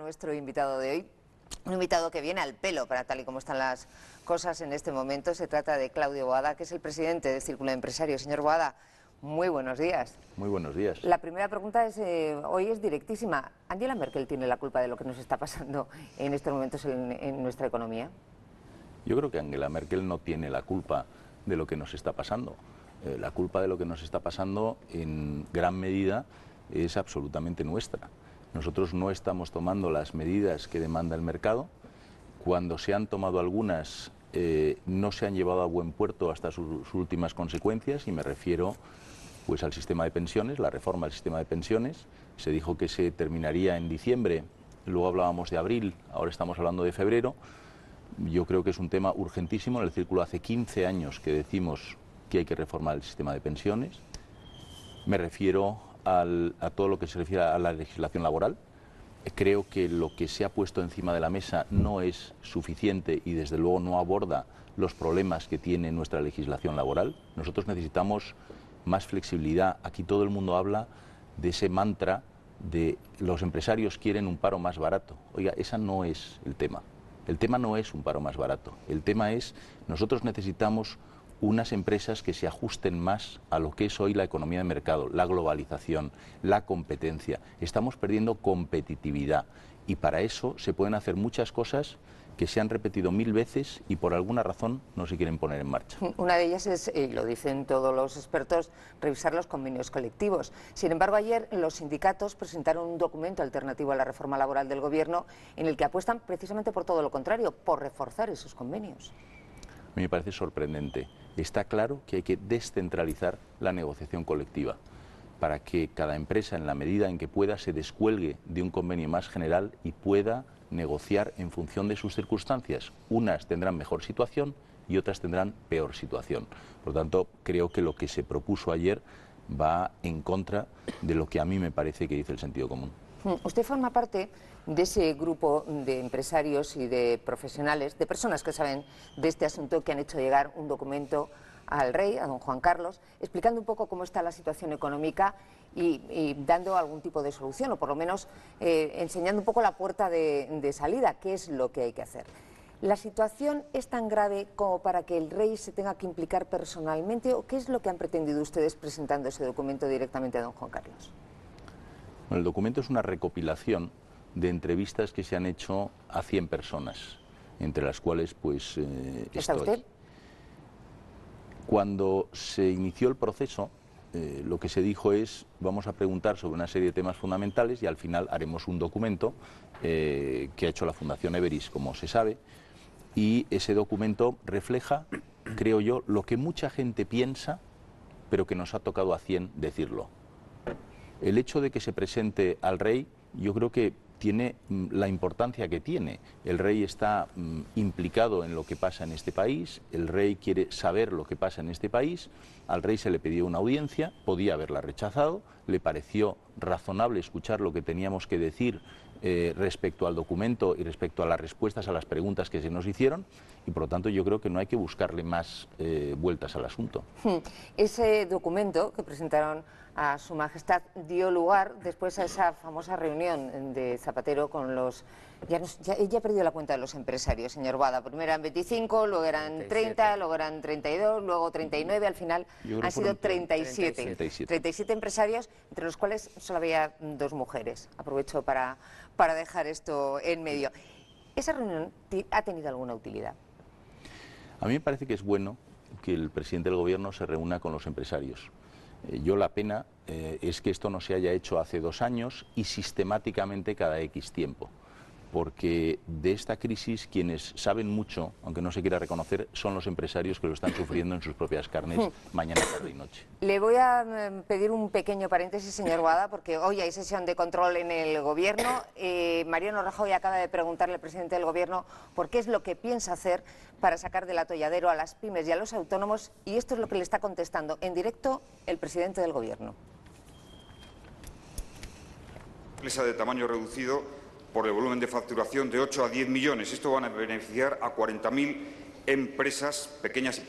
nuestro invitado de hoy. Un invitado que viene al pelo para tal y como están las cosas en este momento. Se trata de Claudio Boada, que es el presidente del Círculo de Empresarios. Señor Boada, muy buenos días. Muy buenos días. La primera pregunta hoy es directísima. ¿Angela Merkel tiene la culpa de lo que nos está pasando en estos momentos en nuestra economía? Yo creo que Angela Merkel no tiene la culpa de lo que nos está pasando. La culpa de lo que nos está pasando en gran medida es absolutamente nuestra. Nosotros no estamos tomando las medidas que demanda el mercado. Cuando se han tomado algunas, no se han llevado a buen puerto hasta sus últimas consecuencias, y me refiero pues al sistema de pensiones, la reforma del sistema de pensiones. Se dijo que se terminaría en diciembre, luego hablábamos de abril, ahora estamos hablando de febrero. Yo creo que es un tema urgentísimo. En el Círculo hace 15 años que decimos que hay que reformar el sistema de pensiones. Me refiero a todo lo que se refiere a la legislación laboral. Creo que lo que se ha puesto encima de la mesa no es suficiente y desde luego no aborda los problemas que tiene nuestra legislación laboral. Nosotros necesitamos más flexibilidad. Aquí todo el mundo habla de ese mantra de los empresarios quieren un paro más barato. Oiga, ese no es el tema. El tema no es un paro más barato. El tema es, nosotros necesitamos unas empresas que se ajusten más a lo que es hoy la economía de mercado, la globalización, la competencia. Estamos perdiendo competitividad y para eso se pueden hacer muchas cosas que se han repetido 1000 veces y por alguna razón no se quieren poner en marcha. Una de ellas es, y lo dicen todos los expertos, revisar los convenios colectivos. Sin embargo, ayer los sindicatos presentaron un documento alternativo a la reforma laboral del Gobierno en el que apuestan precisamente por todo lo contrario, por reforzar esos convenios. A mí me parece sorprendente. Está claro que hay que descentralizar la negociación colectiva para que cada empresa, en la medida en que pueda, se descuelgue de un convenio más general y pueda negociar en función de sus circunstancias. Unas tendrán mejor situación y otras tendrán peor situación. Por lo tanto, creo que lo que se propuso ayer va en contra de lo que a mí me parece que dice el sentido común. Usted forma parte de ese grupo de empresarios y de profesionales, de personas que saben de este asunto, que han hecho llegar un documento al rey, a don Juan Carlos, explicando un poco cómo está la situación económica y dando algún tipo de solución, o por lo menos enseñando un poco la puerta de salida, qué es lo que hay que hacer. ¿La situación es tan grave como para que el rey se tenga que implicar personalmente, o qué es lo que han pretendido ustedes presentando ese documento directamente a don Juan Carlos? Bueno, el documento es una recopilación de entrevistas que se han hecho a 100 personas, entre las cuales pues ¿Está usted? Cuando se inició el proceso, lo que se dijo es, vamos a preguntar sobre una serie de temas fundamentales y al final haremos un documento que ha hecho la Fundación Everis, como se sabe, y ese documento refleja, creo yo, lo que mucha gente piensa, pero que nos ha tocado a 100 decirlo. El hecho de que se presente al rey, yo creo que tiene la importancia que tiene. El rey está implicado en lo que pasa en este país, el rey quiere saber lo que pasa en este país, al rey se le pidió una audiencia, podía haberla rechazado, le pareció razonable escuchar lo que teníamos que decir respecto al documento y respecto a las respuestas a las preguntas que se nos hicieron, y por lo tanto yo creo que no hay que buscarle más vueltas al asunto. Ese documento que presentaron a Su Majestad dio lugar después a esa famosa reunión de Zapatero con los... Ya he perdido la cuenta de los empresarios, señor Boada. Primero eran 25, luego eran 30, luego eran 32, luego 39, al final han sido 37. 37 empresarios, entre los cuales solo había 2 mujeres. Aprovecho para dejar esto en medio. ¿Esa reunión ha tenido alguna utilidad? A mí me parece que es bueno que el presidente del Gobierno se reúna con los empresarios. Yo la pena es que esto no se haya hecho hace 2 años y sistemáticamente cada X tiempo, porque de esta crisis quienes saben mucho, aunque no se quiera reconocer, son los empresarios que lo están sufriendo en sus propias carnes mañana, tarde y noche. Le voy a pedir un pequeño paréntesis, señor Boada, porque hoy hay sesión de control en el Gobierno. Mariano Rajoy acaba de preguntarle al presidente del Gobierno por qué es lo que piensa hacer para sacar del atolladero a las pymes y a los autónomos, y esto es lo que le está contestando en directo el presidente del Gobierno. Empresa de tamaño reducido por el volumen de facturación de 8 a 10 millones. Esto va a beneficiar a 40.000 empresas, pequeñas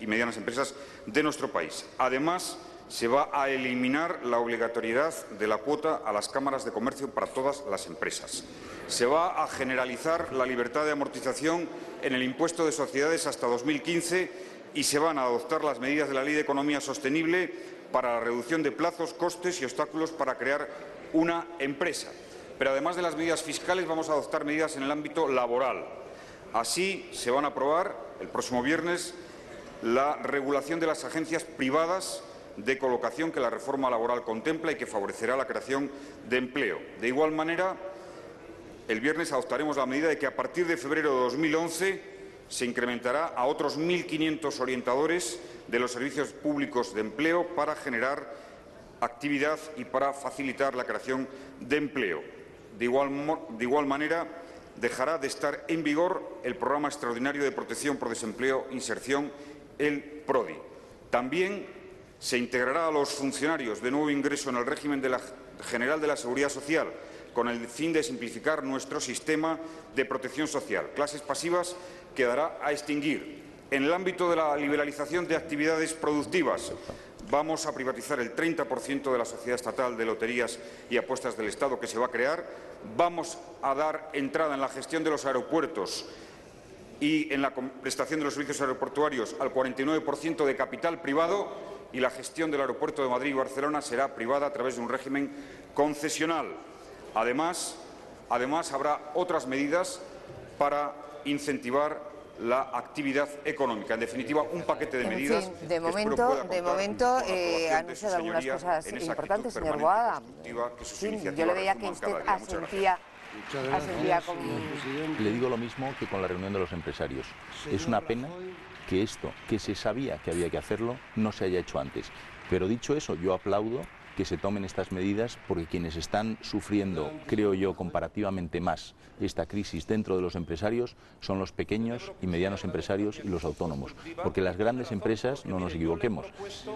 y medianas empresas de nuestro país. Además, se va a eliminar la obligatoriedad de la cuota a las cámaras de comercio para todas las empresas. Se va a generalizar la libertad de amortización en el impuesto de sociedades hasta 2015 y se van a adoptar las medidas de la Ley de Economía Sostenible para la reducción de plazos, costes y obstáculos para crear una empresa. Pero además de las medidas fiscales vamos a adoptar medidas en el ámbito laboral. Así se van a aprobar el próximo viernes la regulación de las agencias privadas de colocación que la reforma laboral contempla y que favorecerá la creación de empleo. De igual manera, el viernes adoptaremos la medida de que a partir de febrero de 2011 se incrementará a otros 1.500 orientadores de los servicios públicos de empleo para generar actividad y para facilitar la creación de empleo. De igual manera, dejará de estar en vigor el Programa Extraordinario de Protección por Desempleo e Inserción, el PRODI. También se integrará a los funcionarios de nuevo ingreso en el régimen general de la Seguridad Social, con el fin de simplificar nuestro sistema de protección social. Clases pasivas quedará a extinguir. En el ámbito de la liberalización de actividades productivas, vamos a privatizar el 30% de la Sociedad Estatal de Loterías y Apuestas del Estado que se va a crear. Vamos a dar entrada en la gestión de los aeropuertos y en la prestación de los servicios aeroportuarios al 49% de capital privado, y la gestión del aeropuerto de Madrid y Barcelona será privada a través de un régimen concesional. Además, habrá otras medidas para incentivar la actividad económica. En definitiva, un paquete de medidas. De momento ha anunciado algunas cosas importantes, señor Boada. Yo le veía que usted asentía con... Le digo lo mismo que con la reunión de los empresarios. Es una pena que esto, que se sabía que había que hacerlo, no se haya hecho antes. Pero dicho eso, yo aplaudo que se tomen estas medidas porque quienes están sufriendo, creo yo, comparativamente más esta crisis dentro de los empresarios son los pequeños y medianos empresarios y los autónomos. Porque las grandes empresas, no nos equivoquemos,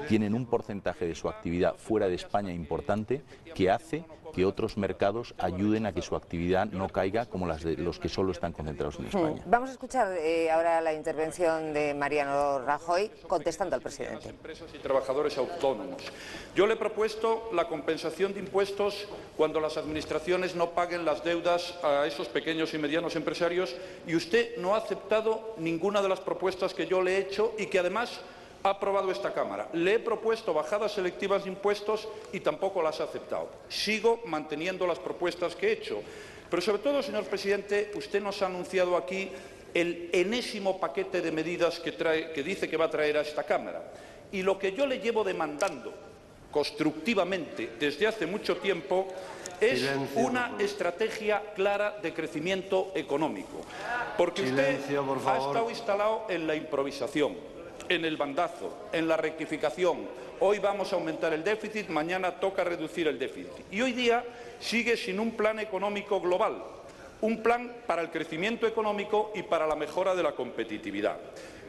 tienen un porcentaje de su actividad fuera de España importante que hace que otros mercados ayuden a que su actividad no caiga como las de los que solo están concentrados en España. Vamos a escuchar ahora la intervención de Mariano Rajoy contestando al presidente. Empresas y trabajadores autónomos. Yo le he propuesto la compensación de impuestos cuando las administraciones no paguen las deudas a esos pequeños y medianos empresarios, y usted no ha aceptado ninguna de las propuestas que yo le he hecho y que además ha aprobado esta Cámara. Le he propuesto bajadas selectivas de impuestos y tampoco las ha aceptado. Sigo manteniendo las propuestas que he hecho. Pero sobre todo, señor presidente, usted nos ha anunciado aquí el enésimo paquete de medidas que dice que va a traer a esta Cámara. Y lo que yo le llevo demandando constructivamente desde hace mucho tiempo es una estrategia clara de crecimiento económico. Porque usted ha estado instalado en la improvisación, en el bandazo, en la rectificación. Hoy vamos a aumentar el déficit, mañana toca reducir el déficit. Y hoy día sigue sin un plan económico global, un plan para el crecimiento económico y para la mejora de la competitividad.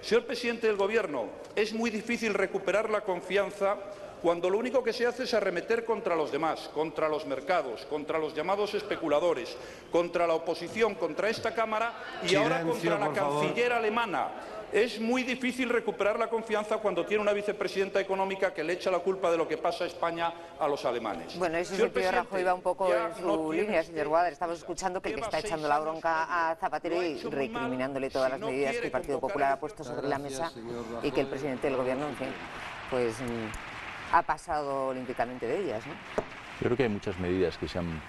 Señor presidente del Gobierno, es muy difícil recuperar la confianza cuando lo único que se hace es arremeter contra los demás, contra los mercados, contra los llamados especuladores, contra la oposición, contra esta Cámara y ahora contra la canciller alemana. Es muy difícil recuperar la confianza cuando tiene una vicepresidenta económica que le echa la culpa de lo que pasa a España a los alemanes. Bueno, ese sentido Rajoy va un poco en su línea, señor Boada. Estamos escuchando que el que está echando la bronca a Zapatero y recriminándole todas las medidas que el Partido Popular ha puesto sobre la mesa y que el presidente del Gobierno, en fin, pues ha pasado olímpicamente de ellas, ¿no? Yo creo que hay muchas medidas que se han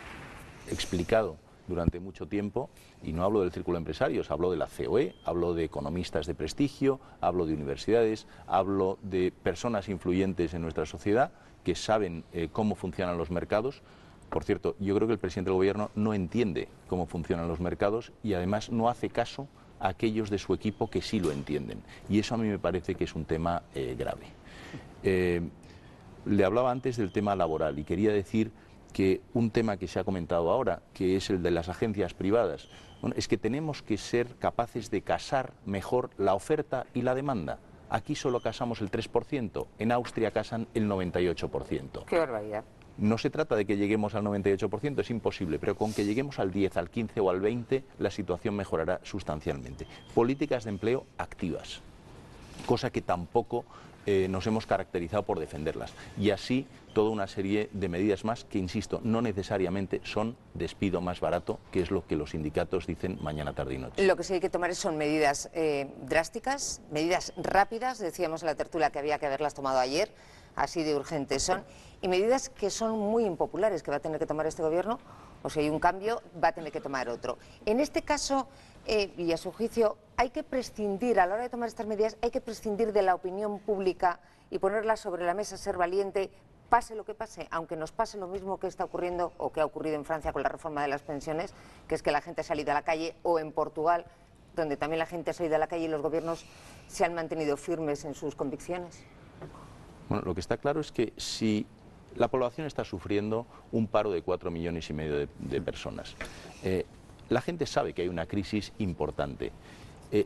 explicado durante mucho tiempo, y no hablo del círculo de empresarios, hablo de la COE, hablo de economistas de prestigio, hablo de universidades, hablo de personas influyentes en nuestra sociedad que saben cómo funcionan los mercados. Por cierto, yo creo que el presidente del Gobierno no entiende cómo funcionan los mercados y además no hace caso a aquellos de su equipo que sí lo entienden, y eso a mí me parece que es un tema grave. Le hablaba antes del tema laboral y quería decir que un tema que se ha comentado ahora, que es el de las agencias privadas, bueno, es que tenemos que ser capaces de casar mejor la oferta y la demanda. Aquí solo casamos el 3%, en Austria casan el 98%. ¡Qué barbaridad! No se trata de que lleguemos al 98%, es imposible, pero con que lleguemos al 10, al 15 o al 20, la situación mejorará sustancialmente. Políticas de empleo activas, cosa que tampoco nos hemos caracterizado por defenderlas. Y así toda una serie de medidas más que, insisto, no necesariamente son despido más barato, que es lo que los sindicatos dicen mañana, tarde y noche. Lo que sí hay que tomar son medidas drásticas, medidas rápidas, decíamos en la tertulia que había que haberlas tomado ayer, así de urgentes son, y medidas que son muy impopulares, que va a tener que tomar este gobierno, o si hay un cambio, va a tener que tomar otro. En este caso, y a su juicio, hay que prescindir, a la hora de tomar estas medidas, hay que prescindir de la opinión pública y ponerla sobre la mesa, ser valiente, pase lo que pase, aunque nos pase lo mismo que está ocurriendo o que ha ocurrido en Francia con la reforma de las pensiones, que es que la gente ha salido a la calle, o en Portugal, donde también la gente ha salido a la calle y los gobiernos se han mantenido firmes en sus convicciones. Bueno, lo que está claro es que si la población está sufriendo un paro de 4,5 millones de personas, la gente sabe que hay una crisis importante.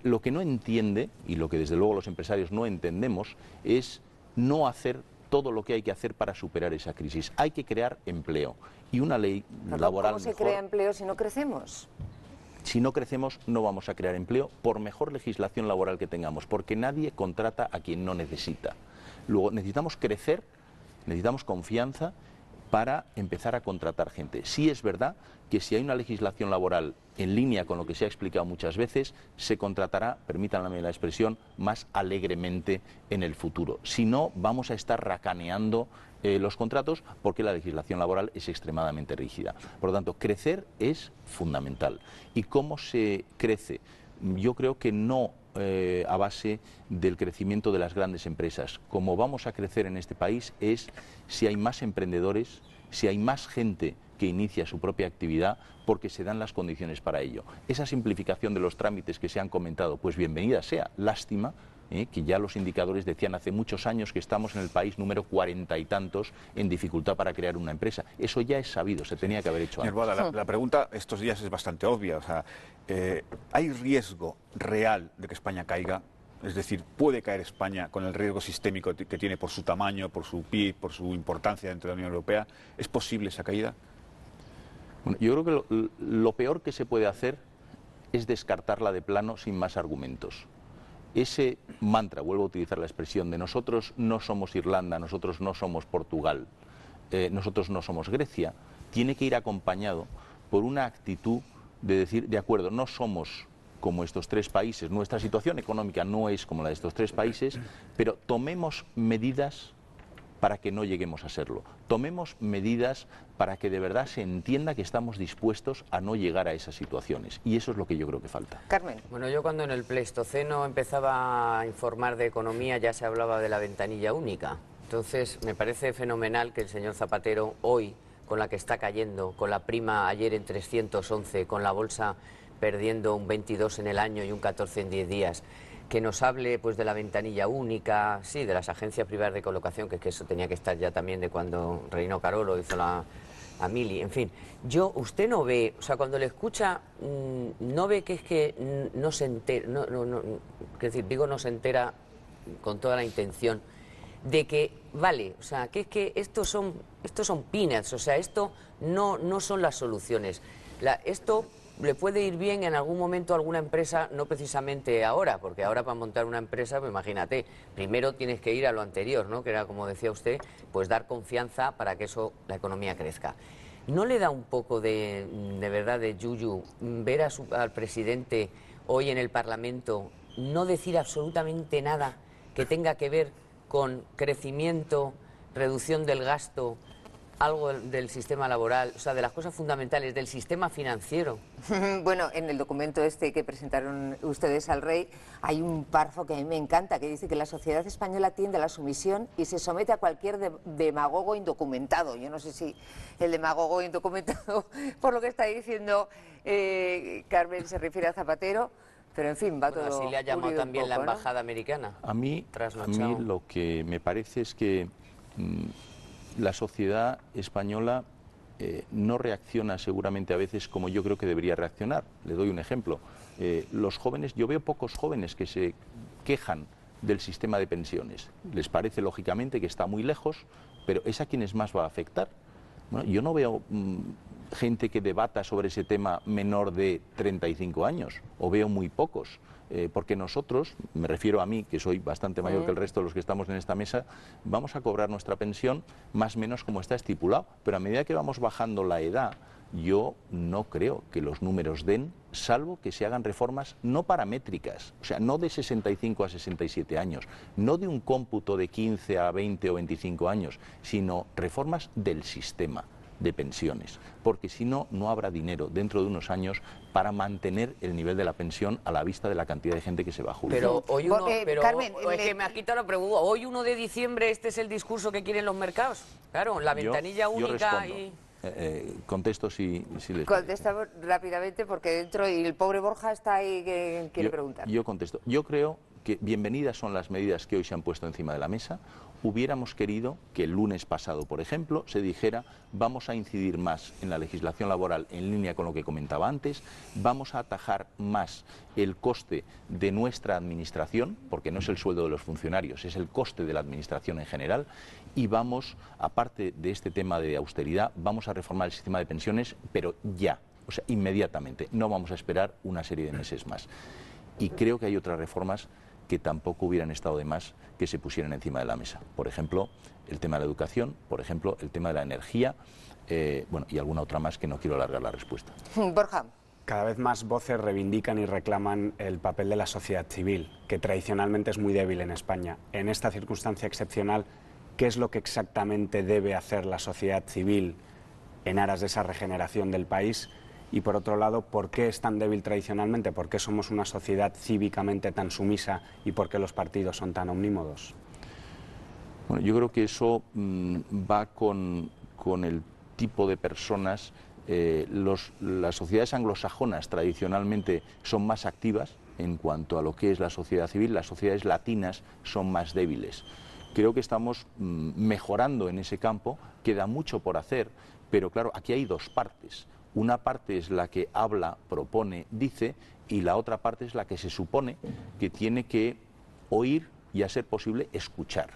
Lo que no entiende, y lo que desde luego los empresarios no entendemos, es no hacer todo lo que hay que hacer para superar esa crisis. Hay que crear empleo y una ley laboral ¿Cómo se crea empleo si no crecemos? Si no crecemos, no vamos a crear empleo por mejor legislación laboral que tengamos, porque nadie contrata a quien no necesita. Luego, necesitamos crecer, necesitamos confianza para empezar a contratar gente. Sí es verdad que si hay una legislación laboral en línea con lo que se ha explicado muchas veces, se contratará, permítanme la expresión, más alegremente en el futuro. Si no, vamos a estar racaneando los contratos porque la legislación laboral es extremadamente rígida. Por lo tanto, crecer es fundamental. ¿Y cómo se crece? Yo creo que no a base del crecimiento de las grandes empresas. Como vamos a crecer en este país es si hay más emprendedores, si hay más gente que inicia su propia actividad, porque se dan las condiciones para ello. Esa simplificación de los trámites que se han comentado, pues bienvenida sea. Lástima que ya los indicadores decían hace muchos años que estamos en el país número 40 y tantos en dificultad para crear una empresa. Eso ya es sabido, se tenía que haber hecho antes. Señor Boada, la pregunta estos días es bastante obvia. O sea, ¿hay riesgo real de que España caiga? Es decir, ¿puede caer España con el riesgo sistémico que tiene por su tamaño, por su PIB, por su importancia dentro de la Unión Europea? ¿Es posible esa caída? Bueno, yo creo que lo peor que se puede hacer es descartarla de plano sin más argumentos. Ese mantra, vuelvo a utilizar la expresión, de nosotros no somos Irlanda, nosotros no somos Portugal, nosotros no somos Grecia, tiene que ir acompañado por una actitud de decir, de acuerdo, no somos como estos tres países, nuestra situación económica no es como la de estos tres países, pero tomemos medidas para que no lleguemos a serlo. Tomemos medidas para que de verdad se entienda que estamos dispuestos a no llegar a esas situaciones. Y eso es lo que yo creo que falta. Carmen. Bueno, yo cuando en el Pleistoceno empezaba a informar de economía ya se hablaba de la ventanilla única. Entonces me parece fenomenal que el señor Zapatero hoy, con la que está cayendo, con la prima ayer en 311, con la bolsa perdiendo un 22 en el año y un 14 en 10 días, que nos hable pues de la ventanilla única, sí, de las agencias privadas de colocación, que eso tenía que estar ya también de cuando reinó Carolo, hizo la Mili, en fin. Usted no ve, o sea, cuando le escucha, no ve que es que no se entera, es decir, Vigo no se entera con toda la intención de que, vale, o sea, que es que estos son peanuts, o sea, esto no son las soluciones. Esto le puede ir bien en algún momento a alguna empresa, no precisamente ahora, porque ahora para montar una empresa, pues imagínate, primero tienes que ir a lo anterior, ¿no? Que era, como decía usted, pues dar confianza para que la economía crezca. ¿No le da un poco de verdad de yuyu ver al presidente hoy en el Parlamento no decir absolutamente nada que tenga que ver con crecimiento, reducción del gasto, algo del sistema laboral, o sea, de las cosas fundamentales, del sistema financiero? Bueno, en el documento este que presentaron ustedes al rey hay un párrafo que a mí me encanta, que dice que la sociedad española tiende a la sumisión y se somete a cualquier demagogo indocumentado. Yo no sé si el demagogo indocumentado, por lo que está diciendo Carmen, se refiere a Zapatero, pero en fin, va todo. Así le ha llamado también poco, la embajada americana. A mí lo que me parece es que la sociedad española no reacciona seguramente a veces como yo creo que debería reaccionar. Le doy un ejemplo. Los jóvenes, yo veo pocos jóvenes que se quejan del sistema de pensiones. Les parece lógicamente que está muy lejos, pero es a quienes más va a afectar. Bueno, yo no veo gente que debata sobre ese tema menor de 35 años, o veo muy pocos. Porque nosotros, me refiero a mí, que soy bastante mayor que el resto de los que estamos en esta mesa, vamos a cobrar nuestra pensión más o menos como está estipulado, pero a medida que vamos bajando la edad, yo no creo que los números den, salvo que se hagan reformas no paramétricas, o sea, no de 65 a 67 años, no de un cómputo de 15 a 20 o 25 años, sino reformas del sistema de pensiones, porque si no, no habrá dinero dentro de unos años para mantener el nivel de la pensión a la vista de la cantidad de gente que se va a jubilar. Pero hoy Carmen, es que me ha quitado la pregunta. Hoy 1 de diciembre este es el discurso que quieren los mercados. Claro, la ventanilla única y... Contesto si les Contestamos rápidamente porque dentro, y el pobre Borja está ahí que quiere preguntar. Yo contesto. Yo creo que bienvenidas son las medidas que hoy se han puesto encima de la mesa. Hubiéramos querido que el lunes pasado, por ejemplo, se dijera vamos a incidir más en la legislación laboral en línea con lo que comentaba antes, vamos a atajar más el coste de nuestra administración, porque no es el sueldo de los funcionarios, es el coste de la administración en general, y vamos, aparte de este tema de austeridad, vamos a reformar el sistema de pensiones, pero ya, o sea, inmediatamente, no vamos a esperar una serie de meses más. Y creo que hay otras reformas que tampoco hubieran estado de más que se pusieran encima de la mesa. Por ejemplo, el tema de la educación, por ejemplo, el tema de la energía, bueno, y alguna otra más que no quiero alargar la respuesta. Borja. Cada vez más voces reivindican y reclaman el papel de la sociedad civil, que tradicionalmente es muy débil en España. En esta circunstancia excepcional, ¿qué es lo que exactamente debe hacer la sociedad civil en aras de esa regeneración del país? Y por otro lado, ¿por qué es tan débil tradicionalmente? ¿Por qué somos una sociedad cívicamente tan sumisa y por qué los partidos son tan omnímodos? Bueno, yo creo que eso va con el tipo de personas. Las sociedades anglosajonas tradicionalmente son más activas en cuanto a lo que es la sociedad civil, las sociedades latinas son más débiles. Creo que estamos mejorando en ese campo, queda mucho por hacer, pero claro, aquí hay dos partes. Una parte es la que habla, propone, dice, y la otra parte es la que se supone que tiene que oír y, a ser posible, escuchar.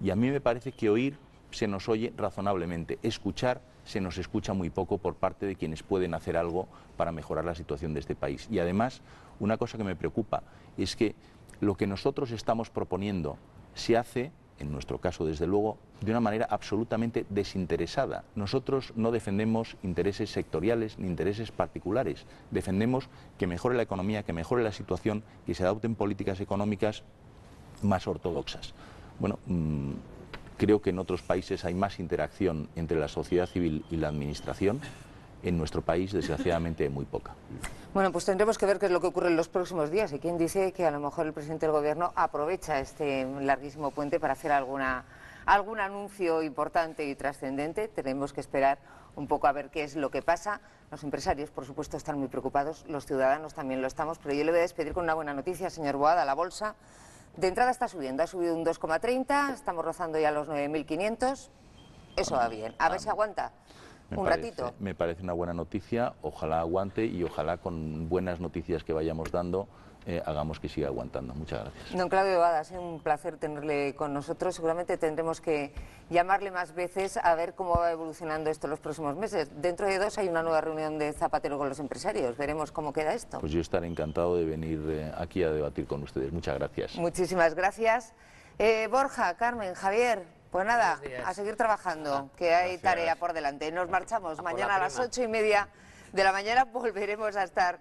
Y a mí me parece que oír se nos oye razonablemente, escuchar se nos escucha muy poco por parte de quienes pueden hacer algo para mejorar la situación de este país. Y además, una cosa que me preocupa es que lo que nosotros estamos proponiendo se hace, en nuestro caso desde luego, de una manera absolutamente desinteresada. Nosotros no defendemos intereses sectoriales ni intereses particulares, defendemos que mejore la economía, que mejore la situación, que se adopten políticas económicas más ortodoxas. Bueno, creo que en otros países hay más interacción entre la sociedad civil y la administración. En nuestro país, desgraciadamente, muy poca. Bueno, pues tendremos que ver qué es lo que ocurre en los próximos días. Y quién dice que a lo mejor el presidente del Gobierno aprovecha este larguísimo puente para hacer algún anuncio importante y trascendente. Tenemos que esperar un poco a ver qué es lo que pasa. Los empresarios, por supuesto, están muy preocupados. Los ciudadanos también lo estamos. Pero yo le voy a despedir con una buena noticia, señor Boada. La bolsa de entrada está subiendo. Ha subido un 2,30. Estamos rozando ya los 9.500. Eso va bien. A ver si aguanta. Ratito. Me parece una buena noticia, ojalá aguante y ojalá con buenas noticias que vayamos dando hagamos que siga aguantando. Muchas gracias. Don Claudio Boada, ha sido un placer tenerle con nosotros. Seguramente tendremos que llamarle más veces a ver cómo va evolucionando esto los próximos meses. Dentro de 2 hay una nueva reunión de Zapatero con los empresarios. Veremos cómo queda esto. Pues yo estaré encantado de venir aquí a debatir con ustedes. Muchas gracias. Muchísimas gracias. Borja, Carmen, Javier. Pues nada, a seguir trabajando, que hay tarea por delante. Nos marchamos. Mañana a las 8:30 de la mañana volveremos a estar